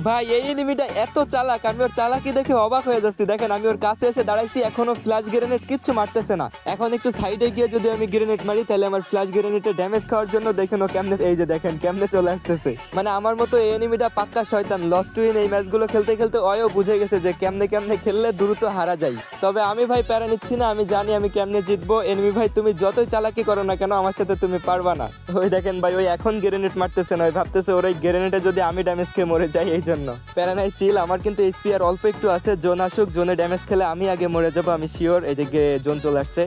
ভাই এই এনিমিটা এত চালাক, আমি ওর চালাকি দেখে অবাক হয়ে যাচ্ছি। দেখেন আমি ওর কাছে এসে দাঁড়াইছি, এখনো ফ্ল্যাশ গ্রেনেড কিচ্ছু মারতেছে না। এখন একটু সাইডে গিয়ে যদি আমি গ্রেনেড মারি তাহলে আমার ফ্ল্যাশ গ্রেনেডে ড্যামেজ খাওয়ার জন্য দেখেন ও কেমনে, এই যে দেখেন কেমনে চলে আসতেছে। মানে আমার মতো এই এনিমিটা পাক্কা শয়তান। লস্ট টু উইন এই ম্যাচগুলো খেলতে খেলতে অয়ও বুঝে গেছে যে কেমনে কেমনে খেললে দ্রুত হারা যায়। তবে আমি ভাই প্যারা নিচ্ছি না, আমি জানি আমি কেমনে জিতবো। এনিমি ভাই তুমি যতই চালাকি করো না কেন আমার সাথে তুমি পারবা না। ওই দেখেন ভাই ওই এখন গ্রেনেড মারতেছে না, ওই ভাবতেছে ওর এই গ্রেনেডে যদি আমি ড্যামেজ খেয়ে মরে যাই এই জন্য। প্যারা নাই, চিল। আমার কিন্তু এইচপি আর অল্প একটু আছে, জোন আসুক, জোনে ড্যামেজ খেলে আমি আগে মরে যাবো, আমি শিওর। এই যে জোন চলে আসছে।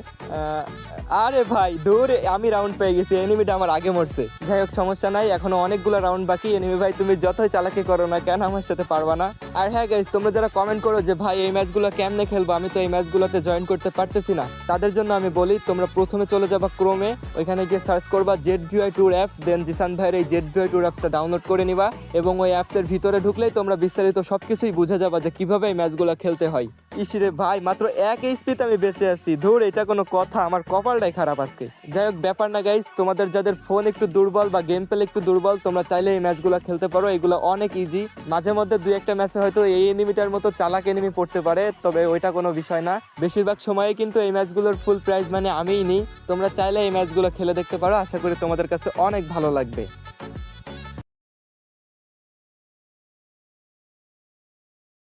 আরে ভাই দূর, আমি রাউন্ড পেয়ে গেছি, এনিমিটা আমার আগে মরছে। যাই হোক সমস্যা নাই, এখনো অনেকগুলো রাউন্ড বাকি। এনিমি ভাই তুমি যতই চালাকি করো না কেন আমার সাথে পারবা না। আর হ্যাঁ গাইস, তোমরা যারা কমেন্ট করো যে ভাই এই ম্যাচগুলো কেমনে খেলবো, আমি তো এই ম্যাচগুলোতে জয়েন করতে পারতেছি না, তাদের জন্য আমি বলি তোমরা প্রথমে চলে যাবা ক্রোমে, ওইখানে গিয়ে সার্চ করবা ZVI ট্যুর অ্যাপস, দেন জিসান ভাইয়ের এই ZVI ট্যুর অ্যাপসটা ডাউনলোড করে নিবা এবং ওই অ্যাপসের ভিতরে ঢুকলেই তোমরা বিস্তারিত সবকিছুই বুঝে যাবা যে কিভাবে এই ম্যাচগুলো খেলতে হয়। ইসিরে ভাই মাত্র 1 এইচপিতে আমি বেঁচে আছি, ধুর এটা কোনো কথা, আমার কপালটাই খারাপ আজকে। যাই হোক ব্যাপার না গাইস, তোমাদের যাদের ফোন একটু দুর্বল বা গেম প্লে একটু দুর্বল তোমরা চাইলে এই ম্যাচগুলো খেলতে পারো, এগুলো অনেক ইজি। মাঝে মধ্যে 2-1টা ম্যাচে হয়তো এই এনিমিটার মতো চালাক এনিমি পড়তে পারে, তবে ওইটা কোনো বিষয় না। বেশিরভাগ সময়ে কিন্তু এই ম্যাচগুলোর ফুল প্রাইজ মানে আমিই নিই। তোমরা চাইলে এই ম্যাচগুলো খেলে দেখতে পারো, আশা করি তোমাদের কাছে অনেক ভালো লাগবে।